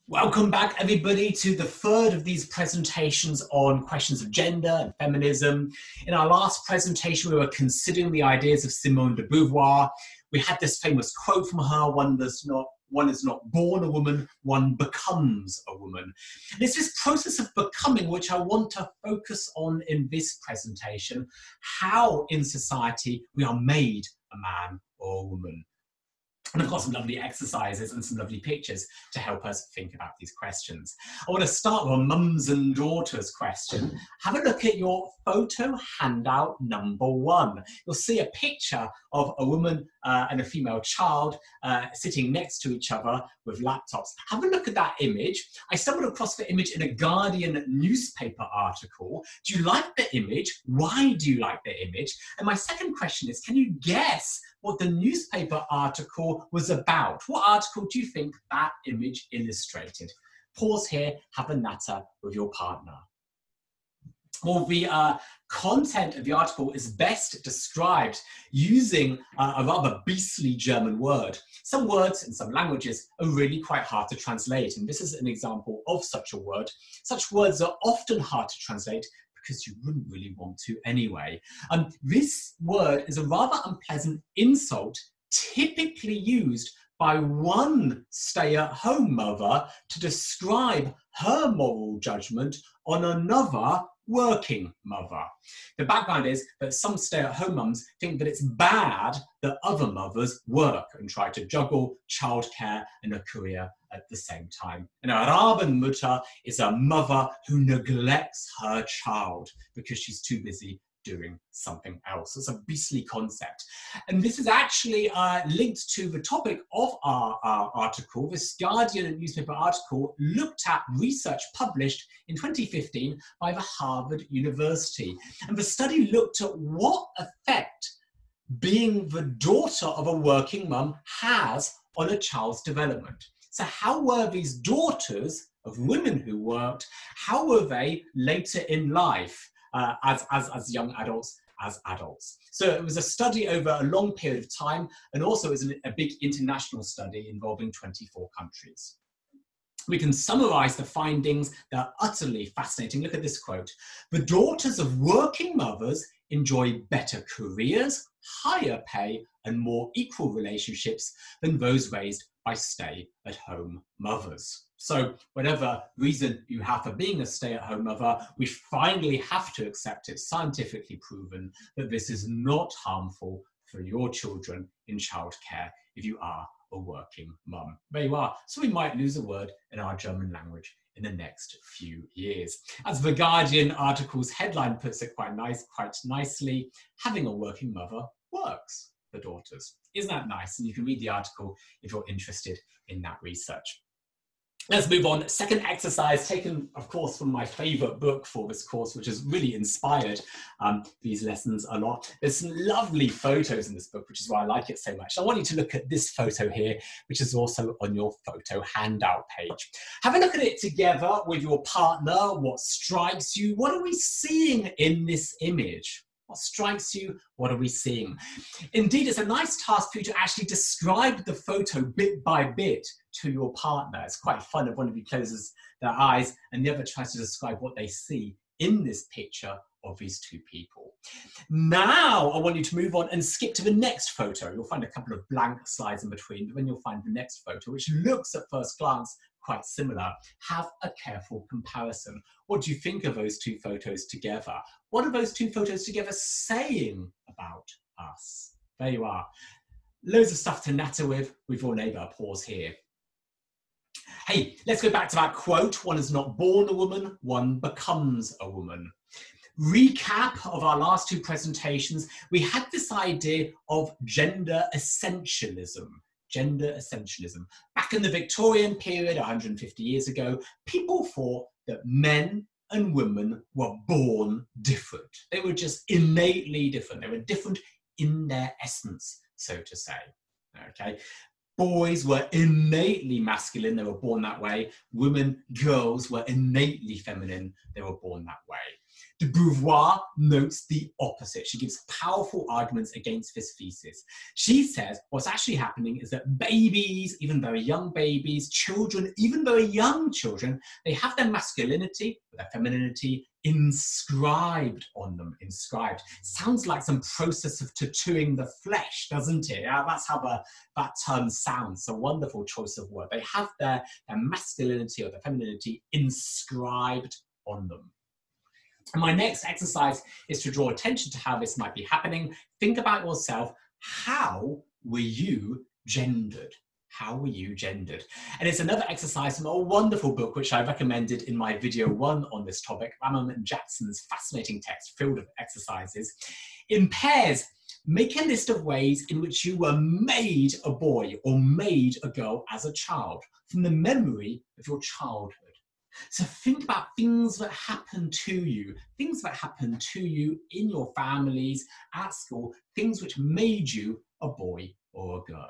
Welcome back, everybody, to the third of these presentations on questions of gender and feminism. In our last presentation, we were considering the ideas of Simone de Beauvoir. We had this famous quote from her, one is not born a woman, one becomes a woman. And it's this process of becoming which I want to focus on in this presentation, how in society we are made a man or a woman. And I've got some lovely exercises and some lovely pictures to help us think about these questions. I want to start with a mums and daughters question. Have a look at your photo handout number 1. You'll see a picture of a woman and a female child sitting next to each other with laptops. Have a look at that image. I stumbled across the image in a Guardian newspaper article. Do you like the image? Why do you like the image? And my second question is, can you guess what the newspaper article was about? What article do you think that image illustrated? Pause here, have a natter with your partner. Well, the content of the article is best described using a rather beastly German word. Some words in some languages are really quite hard to translate, and this is an example of such a word. Such words are often hard to translate because you wouldn't really want to anyway. This word is a rather unpleasant insult typically used by one stay-at-home mother to describe her moral judgment on another working mother. The background is that some stay-at-home mums think that it's bad that other mothers work and try to juggle childcare and a career at the same time. And a Rabenmutter is a mother who neglects her child because she's too busy doing something else. It's a beastly concept. And this is actually linked to the topic of our article. This Guardian newspaper article looked at research published in 2015 by the Harvard University. And the study looked at what effect being the daughter of a working mum has on a child's development. So how were these daughters of women who worked, how were they later in life? As young adults, as adults. So it was a study over a long period of time, and also it was a big international study involving 24 countries. We can summarize the findings that are utterly fascinating. Look at this quote. The daughters of working mothers enjoy better careers, higher pay, and more equal relationships than those raised by stay-at-home mothers. So whatever reason you have for being a stay-at-home mother, we finally have to accept it, scientifically proven, that this is not harmful for your children in childcare if you are a working mum. There you are. So we might lose a word in our German language in the next few years. As the Guardian article's headline puts it quite nicely, having a working mother works for daughters. Isn't that nice? And you can read the article if you're interested in that research. Let's move on. Second exercise, taken, of course, from my favorite book for this course, which has really inspired these lessons a lot. There's some lovely photos in this book, which is why I like it so much. I want you to look at this photo here, which is also on your photo handout page. Have a look at it together with your partner. What strikes you? What are we seeing in this image? What strikes you? What are we seeing? Indeed, it's a nice task for you to actually describe the photo bit by bit to your partner. It's quite fun if one of you closes their eyes and the other tries to describe what they see in this picture of these two people. Now, I want you to move on and skip to the next photo. You'll find a couple of blank slides in between, but then you'll find the next photo, which looks at first glance quite similar. Have a careful comparison. What do you think of those two photos together? What are those two photos together saying about us? There you are. Loads of stuff to natter with your neighbour. Pause here. Hey, let's go back to that quote. One is not born a woman, one becomes a woman. Recap of our last two presentations. We had this idea of gender essentialism. Gender essentialism. Back in the Victorian period, 150 years ago, people thought that men and women were born different. They were just innately different. They were different in their essence, so to say. Okay. Boys were innately masculine, they were born that way. Women, girls were innately feminine, they were born that way. de Beauvoir notes the opposite. She gives powerful arguments against this thesis. She says what's actually happening is that babies, even very young babies, children, even very young children, they have their masculinity, their femininity inscribed on them, inscribed. Sounds like some process of tattooing the flesh, doesn't it? That's how that term sounds. A wonderful choice of word. They have their masculinity or their femininity inscribed on them. And my next exercise is to draw attention to how this might be happening. Think about yourself. How were you gendered? How were you gendered? And it's another exercise from a wonderful book, which I recommended in my video 1 on this topic, Ramon and Jackson's fascinating text filled with exercises. In pairs, make a list of ways in which you were made a boy or made a girl as a child from the memory of your childhood. So think about things that happened to you in your families, at school, things which made you a boy or a girl.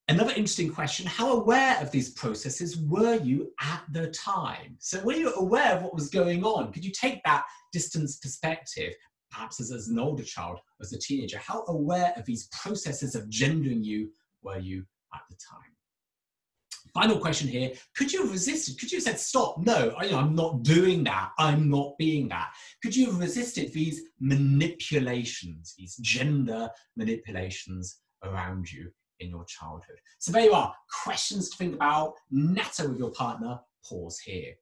Another interesting question, how aware of these processes were you at the time? So were you aware of what was going on? Could you take that distance perspective, perhaps as an older child, as a teenager? How aware of these processes of gendering you were you at the time? Final question here, could you have resisted? Could you have said, stop, no, I'm not doing that, I'm not being that? Could you have resisted these manipulations, these gender manipulations around you in your childhood? So there you are, questions to think about, natter with your partner, pause here.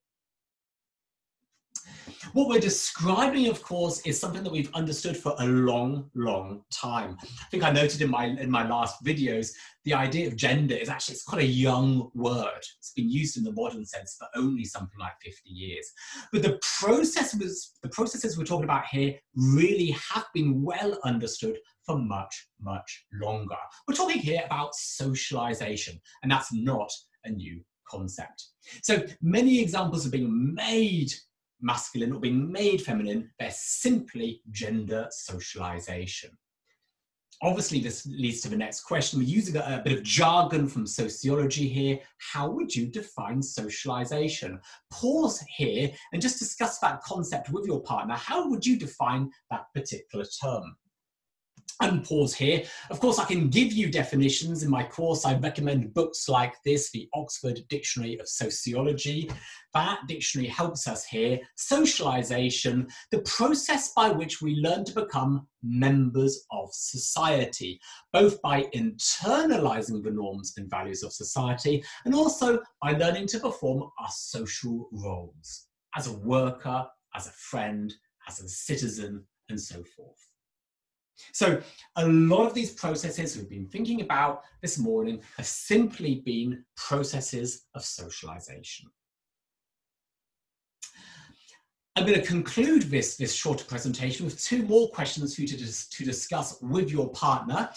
What we're describing, of course, is something that we've understood for a long, long time. I think I noted in my last videos, the idea of gender is actually, it's quite a young word. It's been used in the modern sense for only something like 50 years. But the processes we're talking about here really have been well understood for much, much longer. We're talking here about socialization, and that's not a new concept. So many examples of being made masculine or being made feminine, they're simply gender socialization. Obviously, this leads to the next question. We're using a bit of jargon from sociology here. How would you define socialization? Pause here and just discuss that concept with your partner. How would you define that particular term? And pause here. Of course, I can give you definitions in my course. I recommend books like this, the Oxford Dictionary of Sociology. That dictionary helps us here. Socialization, the process by which we learn to become members of society, both by internalizing the norms and values of society, and also by learning to perform our social roles as a worker, as a friend, as a citizen, and so forth. So a lot of these processes we've been thinking about this morning have simply been processes of socialization. I'm going to conclude this shorter presentation with 2 more questions for you to discuss with your partner.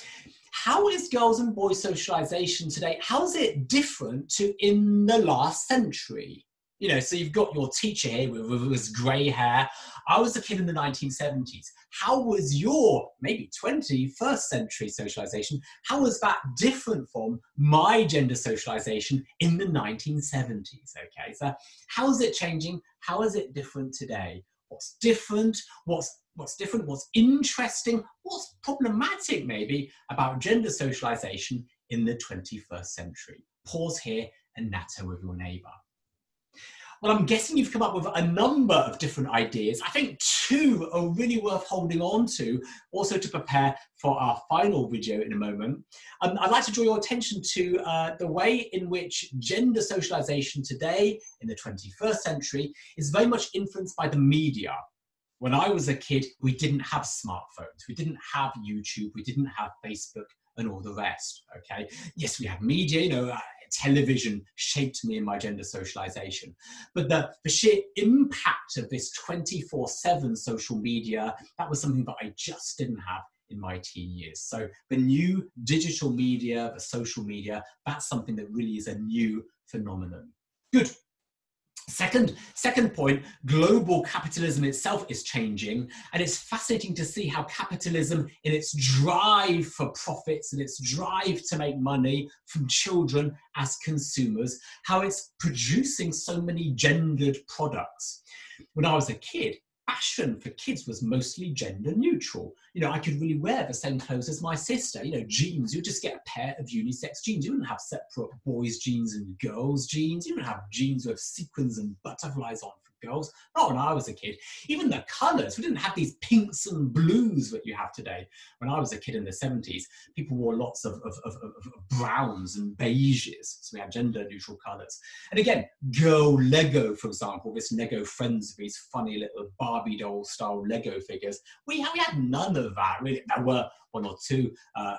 How is girls and boys socialization today? How is it different to in the last century? You know, so you've got your teacher here with his grey hair. I was a kid in the 1970s. How was your maybe 21st century socialization? How was that different from my gender socialization in the 1970s? Okay, so how is it changing? How is it different today? What's different? What's different? What's interesting? What's problematic maybe about gender socialization in the 21st century? Pause here and natter with your neighbour. Well, I'm guessing you've come up with a number of different ideas. I think 2 are really worth holding on to, also to prepare for our final video in a moment. I'd like to draw your attention to the way in which gender socialization today in the 21st century is very much influenced by the media. When I was a kid, we didn't have smartphones, we didn't have YouTube, we didn't have Facebook and all the rest, okay? Yes, we had media, you know, television shaped me in my gender socialization. But the sheer impact of this 24/7 social media, that was something that I just didn't have in my teen years. So the new digital media, the social media, that's something that really is a new phenomenon. Good. Second point, global capitalism itself is changing, and it's fascinating to see how capitalism, in its drive for profits and its drive to make money from children as consumers, how it's producing so many gendered products. When I was a kid, fashion for kids was mostly gender neutral. You know, I could really wear the same clothes as my sister. You know, jeans, you just get a pair of unisex jeans. You wouldn't have separate boys' jeans and girls' jeans. You wouldn't have jeans with sequins and butterflies on for girls. Not when I was a kid. Even the colours, we didn't have these pinks and blues that you have today. When I was a kid in the 70s, people wore lots of browns and beiges. So we had gender neutral colours. And again, Go Lego, for example, this Lego Friends, these funny little Barbie doll style Lego figures. We had none of that, really. There were one or two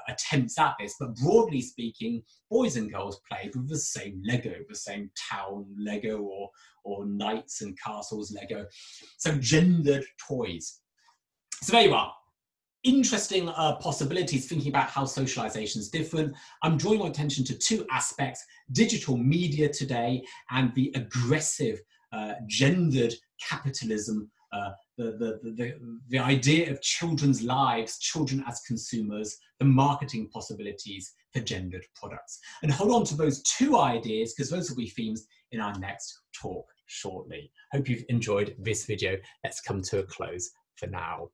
attempts at this, but broadly speaking, boys and girls played with the same Lego, the same town Lego or knights and castles Lego. So gendered toys. So there you are. Interesting possibilities thinking about how socialization is different. I'm drawing my attention to two aspects: digital media today and the aggressive gendered capitalism, the idea of children's lives, children as consumers, the marketing possibilities for gendered products. And hold on to those two ideas, because those will be themes in our next talk shortly. Hope you've enjoyed this video. Let's come to a close for now.